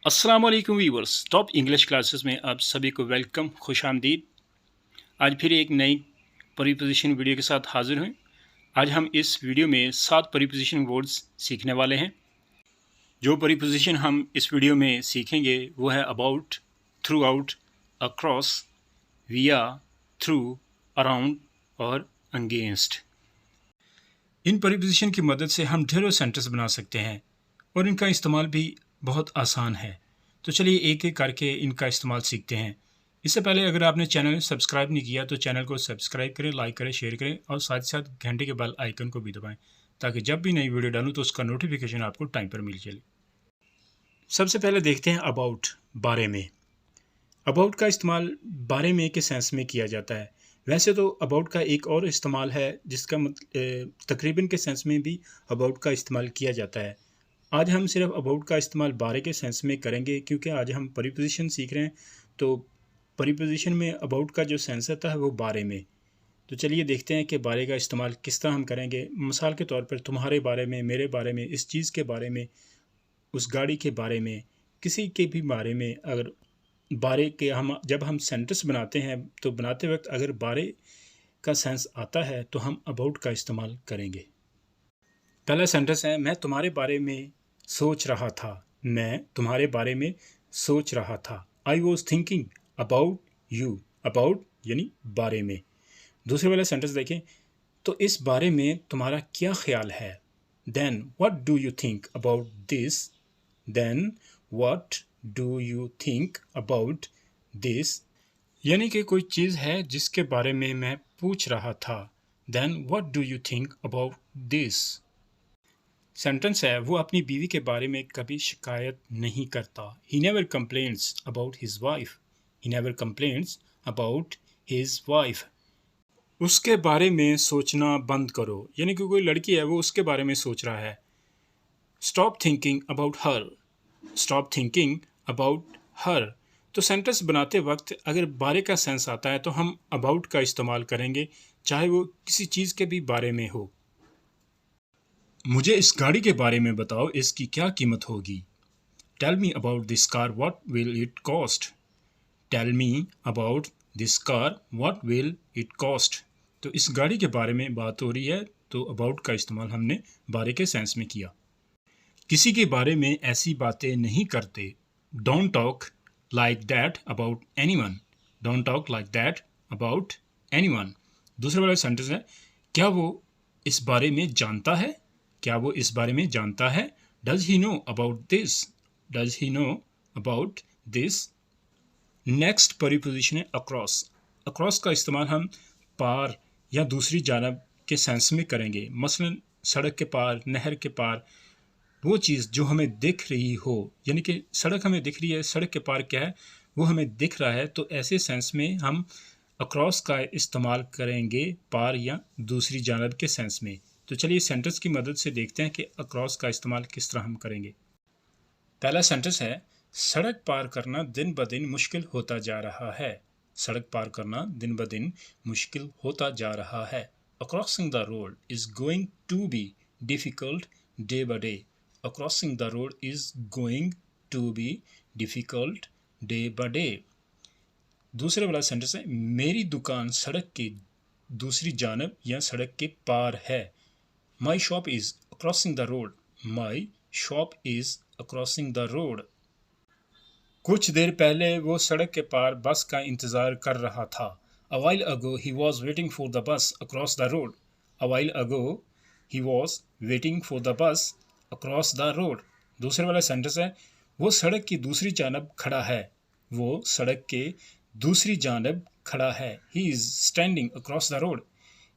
अस्सलाम वालेकुम viewers, top English classes में आप सभी को वेलकम, खुश आमदीद। आज फिर एक नई प्रीपोजिशन वीडियो के साथ हाजिर हुए। आज हम इस वीडियो में 7 प्रीपोजिशन वर्ड्स सीखने वाले हैं। जो प्रीपोजिशन हम इस वीडियो में सीखेंगे वो है अबाउट, थ्रू आउट, अक्रॉस, विया, थ्रू, अराउंड और अगेंस्ट। इन प्रीपोजिशन की मदद से हम ढेरों सेंटेंस बना सकते हैं और इनका इस्तेमाल भी बहुत आसान है। तो चलिए एक एक करके इनका इस्तेमाल सीखते हैं। इससे पहले अगर आपने चैनल सब्सक्राइब नहीं किया तो चैनल को सब्सक्राइब करें, लाइक करें, शेयर करें और साथ ही साथ घंटे के बेल आइकन को भी दबाएं ताकि जब भी नई वीडियो डालूं तो उसका नोटिफिकेशन आपको टाइम पर मिल चले। सबसे पहले देखते हैं अबाउट, बारे में। अबाउट का इस्तेमाल बारे में के सेंस में किया जाता है। वैसे तो अबाउट का एक और इस्तेमाल है जिसका तकरीबन के सेंस में भी अबाउट का इस्तेमाल किया जाता है। आज हम सिर्फ अबाउट का इस्तेमाल बारे के सेंस में करेंगे क्योंकि आज हम प्रीपोजिशन सीख रहे हैं। तो प्रीपोजिशन में अबाउट का जो सेंस आता है वो बारे में। तो चलिए देखते हैं कि बारे का इस्तेमाल किस तरह हम करेंगे। मिसाल के तौर पर तुम्हारे बारे में, मेरे बारे में, इस चीज़ के बारे में, उस गाड़ी के बारे में, किसी के भी बारे में। अगर बारे के जब हम सेंटेंस बनाते हैं तो बनाते वक्त अगर बारे का सेंस आता है तो हम अबाउट का इस्तेमाल करेंगे। पहला सेंटेंस है, मैं तुम्हारे बारे में सोच रहा था। मैं तुम्हारे बारे में सोच रहा था। I was thinking about you. About यानी बारे में। दूसरे वाला सेंटेंस देखें, तो इस बारे में तुम्हारा क्या ख्याल है। Then what do you think about this. Then what do you think about this, यानी कि कोई चीज़ है जिसके बारे में मैं पूछ रहा था। Then what do you think about this. Sentence है, वो अपनी बीवी के बारे में कभी शिकायत नहीं करता। He never complains about his wife. He never complains about his wife. उसके बारे में सोचना बंद करो, यानी कि कोई लड़की है वो उसके बारे में सोच रहा है। Stop thinking about her. Stop thinking about her. तो सेंटेंस बनाते वक्त अगर बारे का सेंस आता है तो हम अबाउट का इस्तेमाल करेंगे, चाहे वो किसी चीज़ के भी बारे में हो। मुझे इस गाड़ी के बारे में बताओ, इसकी क्या कीमत होगी। Tell me about this car, what will it cost. Tell me about this car, what will it cost. तो इस गाड़ी के बारे में बात हो रही है तो अबाउट का इस्तेमाल हमने बारे के सेंस में किया। किसी के बारे में ऐसी बातें नहीं करते। Don't talk like that about anyone. Don't talk like that about anyone. दूसरा वाला सेंटेंस है, क्या वो इस बारे में जानता है। क्या वो इस बारे में जानता है। Does he know about this. Does he know about this. Next preposition है अक्रॉस। अक्रॉस का इस्तेमाल हम पार या दूसरी जानब के सेंस में करेंगे। मसलन सड़क के पार, नहर के पार, वो चीज़ जो हमें दिख रही हो, यानी कि सड़क हमें दिख रही है, सड़क के पार क्या है वो हमें दिख रहा है, तो ऐसे सेंस में हम अक्रॉस का इस्तेमाल करेंगे पार या दूसरी जानब के सेंस में। तो चलिए सेंटेंस की मदद से देखते हैं कि अक्रॉस का इस्तेमाल किस तरह हम करेंगे। पहला सेंटेंस है, सड़क पार करना दिन ब दिन मुश्किल होता जा रहा है। सड़क पार करना दिन ब दिन मुश्किल होता जा रहा है। Acrossing the road is going to be difficult day by day. Acrossing the road is going to be difficult day by day. दूसरे वाला सेंटेंस है, मेरी दुकान सड़क की दूसरी जानब या सड़क के पार है। My shop is acrossing the road. My shop is acrossing the road. कुछ देर पहले वो सड़क के पार बस का इंतजार कर रहा था। A while ago he was waiting for the bus across the road. A while ago he was waiting for the bus across the road. दूसरे वाला सेंटेंस है, वो सड़क की दूसरी जानब खड़ा है। वो सड़क के दूसरी जानब खड़ा है। He is standing across the road.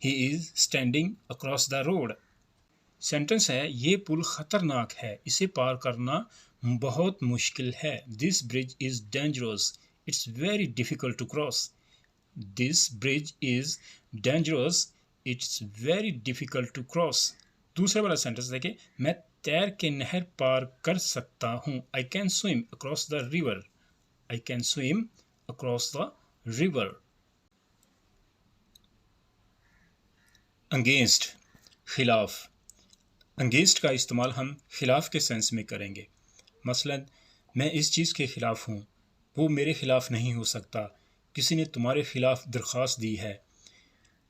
He is standing across the road. Sentence है, ये पुल खतरनाक है, इसे पार करना बहुत मुश्किल है। This bridge is dangerous, it's very difficult to cross. This bridge is dangerous, it's very difficult to cross. दूसरा वाला सेंटेंस देखें, मैं तैर के नहर पार कर सकता हूँ। I can swim across the river. I can swim across the river. Against, खिलाफ। अगेंस्ट का इस्तेमाल हम खिलाफ के सेंस में करेंगे। मसलन मैं इस चीज़ के ख़िलाफ़ हूँ, वो मेरे ख़िलाफ़ नहीं हो सकता, किसी ने तुम्हारे ख़िलाफ़ दरख्वास्त दी है।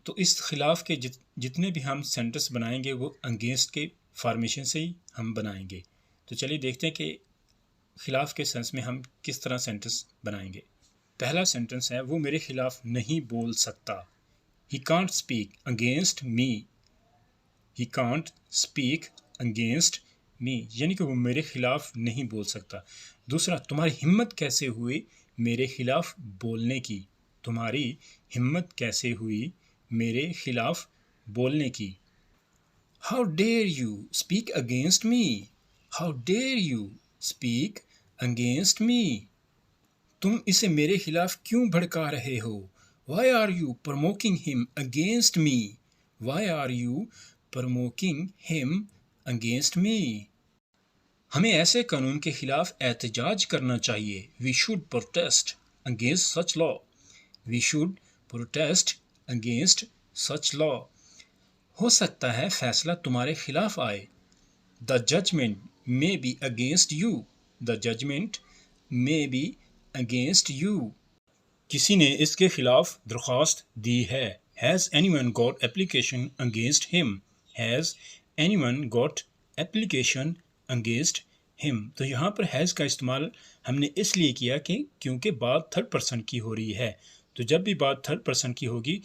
तो इस खिलाफ के जितने भी हम सेंटेंस बनाएंगे वो अगेंस्ट के फॉर्मेशन से ही हम बनाएंगे। तो चलिए देखते हैं कि खिलाफ के सेंस में हम किस तरह सेंटेंस बनाएंगे। पहला सेंटेंस है वो मेरे खिलाफ नहीं बोल सकता। He can't speak against me. He can't speak against मी, यानी कि वो मेरे खिलाफ नहीं बोल सकता। दूसरा, तुम्हारी हिम्मत कैसे हुई मेरे खिलाफ बोलने की। तुम्हारी हिम्मत कैसे हुई मेरे खिलाफ बोलने की। How dare you speak against me. How dare you speak against me. तुम इसे मेरे खिलाफ क्यों भड़का रहे हो। Why are you provoking him against me. Why are you provoking him against me. हमें ऐसे कानून के खिलाफ एहतजाज करना चाहिए। We should protest against such law. We should protest against such law. हो सकता है फैसला तुम्हारे खिलाफ आए। The judgement may be against you. The judgement may be against you. किसी ने इसके खिलाफ दरख्वास्त दी है। Has anyone got application against him. Has anyone got application against him. तो यहाँ पर हैज़ का इस्तेमाल हमने इसलिए किया कि क्योंकि बात थर्ड पर्सन की हो रही है। तो जब भी बात थर्ड पर्सन की होगी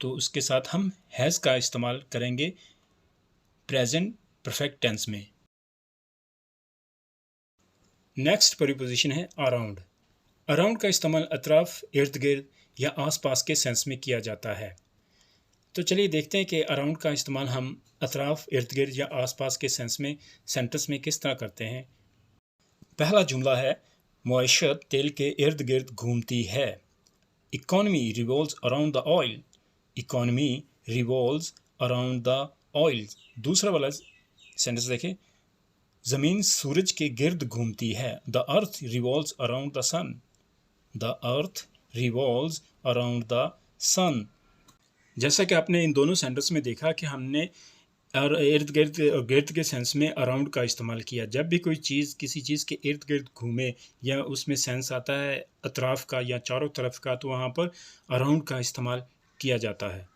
तो उसके साथ हम हैज़ का इस्तेमाल करेंगे प्रेजेंट परफेक्ट टेंस में। नेक्स्ट प्रीपोजिशन है अराउंड। अराउंड का इस्तेमाल अतराफ, इर्द गिर्द या आसपास के सेंस में किया जाता है। तो चलिए देखते हैं कि अराउंड का इस्तेमाल हम अतराफ, इर्द गिर्द या आसपास के सेंस में सेंटेंस में किस तरह करते हैं। पहला जुमला है मुआशत तेल के इर्द गिर्द घूमती है। Economy revolves around the oil. Economy revolves around the oil. दूसरा वाला सेंटेंस देखें, ज़मीन सूरज के गिर्द घूमती है। The earth revolves around the sun. The earth revolves around the sun. जैसा कि आपने इन दोनों सेंटेंस में देखा कि हमने इर्द गिर्द के सेंस में अराउंड का इस्तेमाल किया। जब भी कोई चीज़ किसी चीज़ के इर्द गिर्द घूमे या उसमें सेंस आता है अतराफ़ का या चारों तरफ का, तो वहाँ पर अराउंड का इस्तेमाल किया जाता है।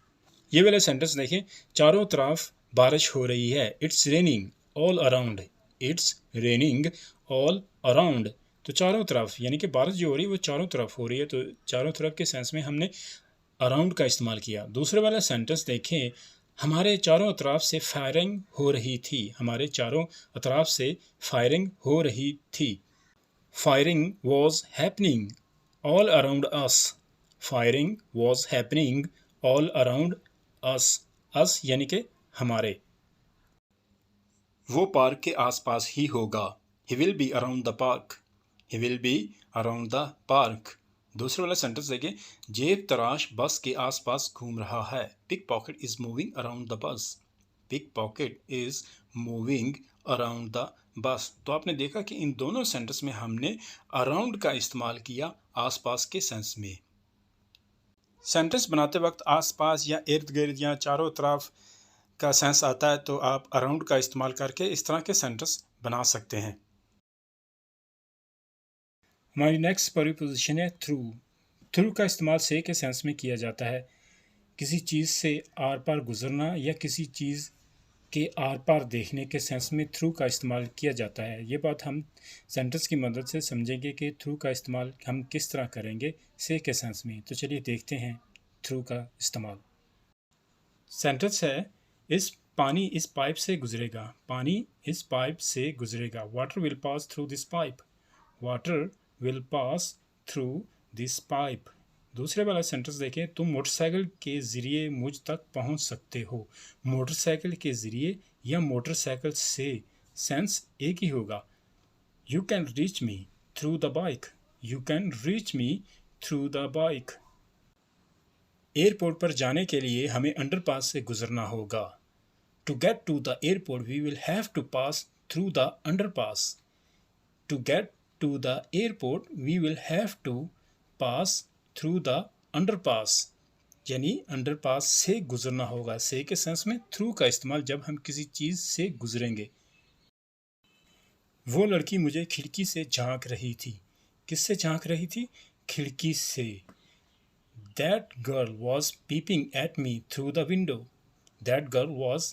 ये वाला सेंटेंस देखें, चारों तरफ बारिश हो रही है। It's raining all around. It's raining all around. तो चारों तरफ यानी कि बारिश जो हो रही है वो चारों तरफ हो रही है। तो चारों तरफ के सेंस में हमने अराउंड का इस्तेमाल किया। दूसरे वाला सेंटेंस देखें, हमारे चारों अतराफ से फायरिंग हो रही थी। हमारे चारों अतराफ से फायरिंग हो रही थी। Firing was happening all around us. Firing was happening all around us. Us यानी कि हमारे। वो पार्क के आसपास ही होगा। He will be around the park. He will be around the park. दूसरे वाला सेंटेंस देखें, जेब तराश बस के आसपास घूम रहा है। Pickpocket is moving around the bus. Pickpocket is moving around the bus. तो आपने देखा कि इन दोनों सेंटेंस में हमने अराउंड का इस्तेमाल किया आसपास के सेंस में। सेंटेंस बनाते वक्त आसपास या इर्द गिर्द या चारों तरफ का सेंस आता है तो आप अराउंड का इस्तेमाल करके इस तरह के सेंटेंस बना सकते हैं। हमारी नेक्स्ट प्रीपोजिशन है थ्रू। थ्रू का इस्तेमाल से के सेंस में किया जाता है। किसी चीज़ से आर पार गुजरना या किसी चीज़ के आर पार देखने के सेंस में थ्रू का इस्तेमाल किया जाता है। ये बात हम सेंटेंस की मदद से समझेंगे कि थ्रू का इस्तेमाल हम किस तरह करेंगे से के सेंस में। तो चलिए देखते हैं थ्रू का इस्तेमाल। सेंटेंस है, इस पानी इस पाइप से गुजरेगा। पानी इस पाइप से गुजरेगा। Water will pass through this pipe. Water will pass through this pipe. दूसरे वाला सेंटेंस देखें, तुम मोटरसाइकिल के ज़रिए मुझ तक पहुंच सकते हो। मोटरसाइकिल के ज़रिए या मोटरसाइकिल से सेंस एक ही होगा। You can reach me through the bike. You can reach me through the bike. Airport पर जाने के लिए हमें अंडरपास से गुजरना होगा। To get to the airport we will have to pass through the underpass. To get to the airport we will have to pass through the underpass, यानी underpass से गुजरना होगा। से के सेंस में थ्रू का इस्तेमाल जब हम किसी चीज़ से गुजरेंगे। वो लड़की मुझे खिड़की से झांक रही थी। किससे झांक रही थी? खिड़की से। That girl was peeping at me through the window. That girl was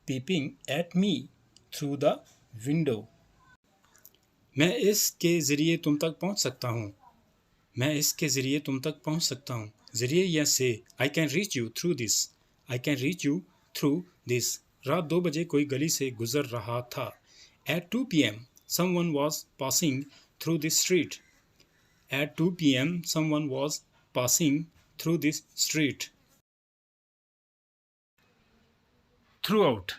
peeping at me through the window. मैं इसके ज़रिए तुम तक पहुंच सकता हूं। मैं इसके ज़रिए तुम तक पहुंच सकता हूं। ज़रिए या से। I can reach you through this. I can reach you through this. रात 2 बजे कोई गली से गुजर रहा था। At 2 p.m. someone was passing through this street. At 2 p.m. someone was passing through this street. Throughout,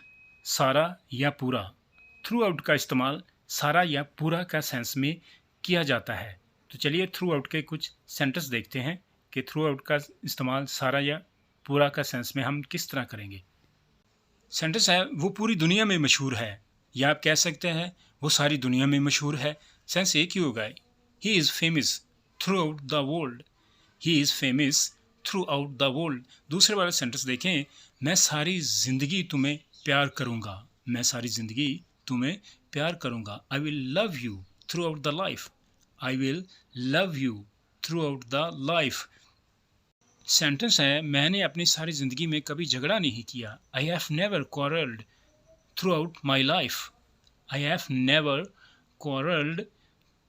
सारा या पूरा। Throughout का इस्तेमाल सारा या पूरा का सेंस में किया जाता है। तो चलिए थ्रू आउट के कुछ सेंटेंस देखते हैं कि थ्रू आउट का इस्तेमाल सारा या पूरा का सेंस में हम किस तरह करेंगे। सेंटेंस है वो पूरी दुनिया में मशहूर है, या आप कह सकते हैं वो सारी दुनिया में मशहूर है। सेंस एक ही होगा, he is famous through out the world. He is famous through out the world. दूसरे वाला सेंटेंस देखें, मैं सारी ज़िंदगी तुम्हें प्यार करूँगा। मैं सारी ज़िंदगी तुम्हें प्यार करूँगा। I will love you through out the life. I will love you through out the life. Sentence है मैंने अपनी सारी ज़िंदगी में कभी झगड़ा नहीं किया। I have never quarrelled through out my life. I have never quarrelled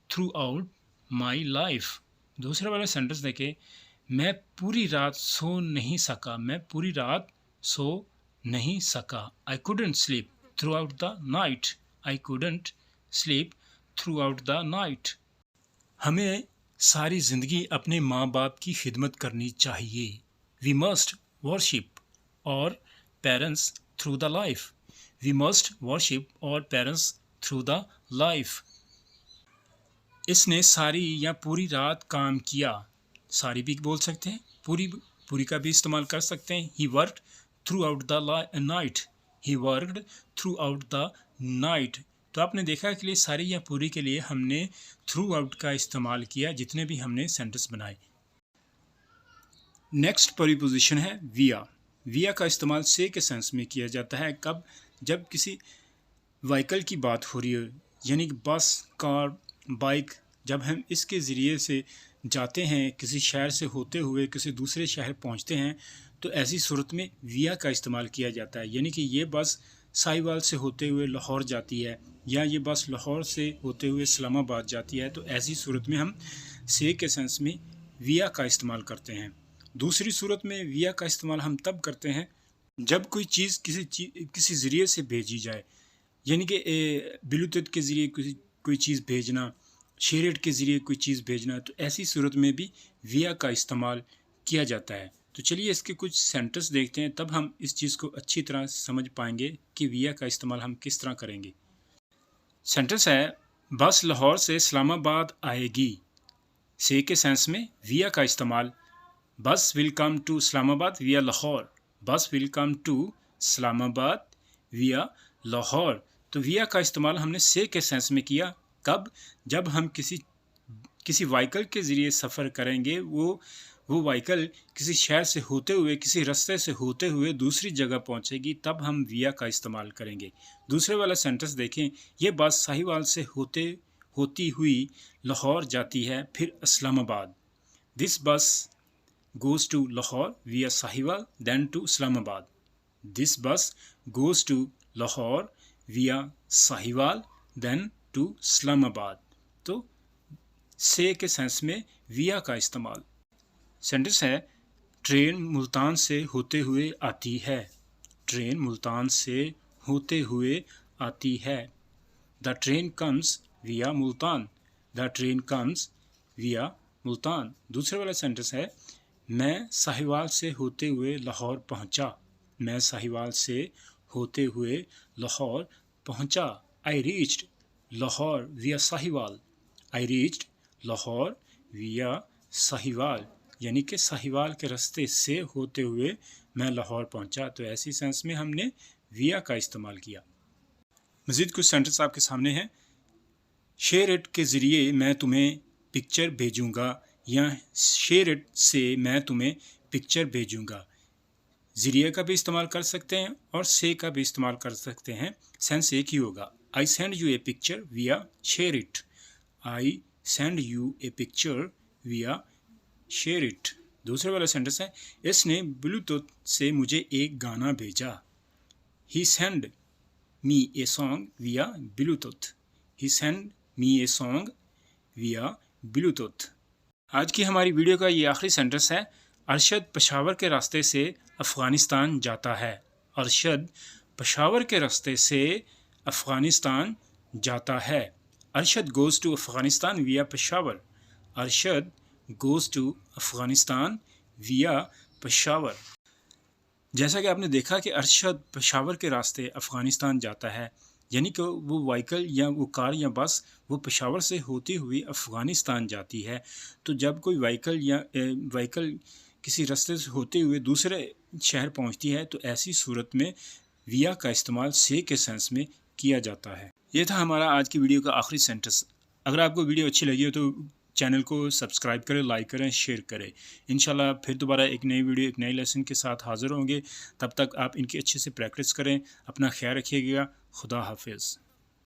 through out my life. दूसरा वाला सेंटेंस देखें, मैं पूरी रात सो नहीं सका। मैं पूरी रात सो नहीं सका। आई couldn't sleep throughout the night. I couldn't sleep throughout the night. हमें सारी ज़िंदगी अपने माँ बाप की खिदमत करनी चाहिए। We must worship our parents through the life. We must worship our parents through the life. इसने सारी या पूरी रात काम किया। सारी भी बोल सकते हैं, पूरी का भी इस्तेमाल कर सकते हैं। He worked throughout the night. He worked throughout the night. तो आपने देखा कि लिए सारी या पूरी के लिए हमने थ्रू आउट का इस्तेमाल किया जितने भी हमने सेंटेंस बनाए। नेक्स्ट प्रीपोजिशन है विया। विया का इस्तेमाल से के सेंस में किया जाता है। कब? जब किसी व्हीकल की बात हो रही हो, यानी कि बस, कार, बाइक, जब हम इसके ज़रिए से जाते हैं, किसी शहर से होते हुए किसी दूसरे शहर पहुंचते हैं, तो ऐसी सूरत में विया का इस्तेमाल किया जाता है। यानी कि ये बस साहिवाल से होते हुए लाहौर जाती है, या ये बस लाहौर से होते हुए इस्लामाबाद जाती है, तो ऐसी सूरत में हम से के सेंस में विया का इस्तेमाल करते हैं। दूसरी सूरत में विया का इस्तेमाल हम तब करते हैं जब कोई चीज़ किसी ज़रिए से भेजी जाए, यानी कि ब्लूटूथ के ज़रिए कोई चीज़ भेजना, शेयरेट के ज़रिए कोई चीज़ भेजना, तो ऐसी सूरत में भी विया का इस्तेमाल किया जाता है। तो चलिए इसके कुछ सेंटेंस देखते हैं, तब हम इस चीज़ को अच्छी तरह समझ पाएंगे कि विया का इस्तेमाल हम किस तरह करेंगे। सेंटेंस है बस लाहौर से इस्लामाबाद आएगी। से के सेंस में विया का इस्तेमाल, बस विल कम टू इस्लामाबाद विया लाहौर। बस विल कम टू इस्लामाबाद विया लाहौर। तो विया का इस्तेमाल हमने से के सेंस में किया। कब? जब हम किसी व्हीकल के ज़रिए सफ़र करेंगे, वो व्हीकल किसी शहर से होते हुए, किसी रास्ते से होते हुए दूसरी जगह पहुंचेगी, तब हम विया का इस्तेमाल करेंगे। दूसरे वाला सेंटेंस देखें, ये बस साहिवाल से होती हुई लाहौर जाती है, फिर इस्लामाबाद। दिस बस goes to Lahore via Sahiwal then to Islamabad. This bus goes to Lahore via Sahiwal then to Islamabad. तो से के सेंस में विया का इस्तेमाल। सेंटेंस है ट्रेन मुल्तान से होते हुए आती है। ट्रेन मुल्तान से होते हुए आती है। द ट्रेन कम्स विया मुल्तान। द ट्रेन कम्स विया मुल्तान। दूसरे वाला सेंटेंस है मैं साहिवाल से होते हुए लाहौर पहुंचा। मैं साहिवाल से होते हुए लाहौर पहुंचा। आई रीच्ड लाहौर विया साहिवाल। आई रीच्ड लाहौर विया साहिवाल, यानी कि साहिवाल के रास्ते से होते हुए मैं लाहौर पहुंचा। तो ऐसी सेंस में हमने विया का इस्तेमाल किया। मज़ीद कुछ सेंटेंस आपके सामने हैं। शेयर इट के ज़रिए मैं तुम्हें पिक्चर भेजूँगा, या शेयर इट से मैं तुम्हें पिक्चर भेजूँगा। ज़रिए का भी इस्तेमाल कर सकते हैं और से का भी इस्तेमाल कर सकते हैं। सेंस एक ही होगा। I send you a picture via share it. I send you a picture via share it. दूसरे वाला सेंटेंस है, इसने ब्लूटूथ से मुझे एक गाना भेजा। ही सेंड मी ए सॉन्ग विया Bluetooth. He send me a song विया ब्लूटूथ। आज की हमारी वीडियो का ये आखिरी सेंटेंस है, अरशद पेशावर के रास्ते से अफ़गानिस्तान जाता है। अरशद पेशावर के रास्ते से अफ़गानिस्तान जाता है। अरशद गोज़ टू अफ़गानिस्तान विया पेशावर। अरशद गोज़ टू अफ़गानिस्तान विया पेशावर। जैसा कि आपने देखा कि अरशद पेशावर के रास्ते अफ़गानिस्तान जाता है, यानी कि वो व्हीकल या वो कार या बस वो पेशावर से होती हुई अफ़गानिस्तान जाती है। तो जब कोई व्हीकल किसी रास्ते से होते हुए दूसरे शहर पहुंचती है तो ऐसी सूरत में विया का इस्तेमाल से के सेंस में किया जाता है। ये था हमारा आज की वीडियो का आखिरी सेंटेंस। अगर आपको वीडियो अच्छी लगी हो तो चैनल को सब्सक्राइब करें, लाइक करें, शेयर करें। इंशाल्लाह फिर दोबारा एक नई वीडियो एक नए लेसन के साथ हाज़िर होंगे। तब तक आप इनकी अच्छे से प्रैक्टिस करें। अपना ख्याल रखिएगा। खुदा हाफिज़।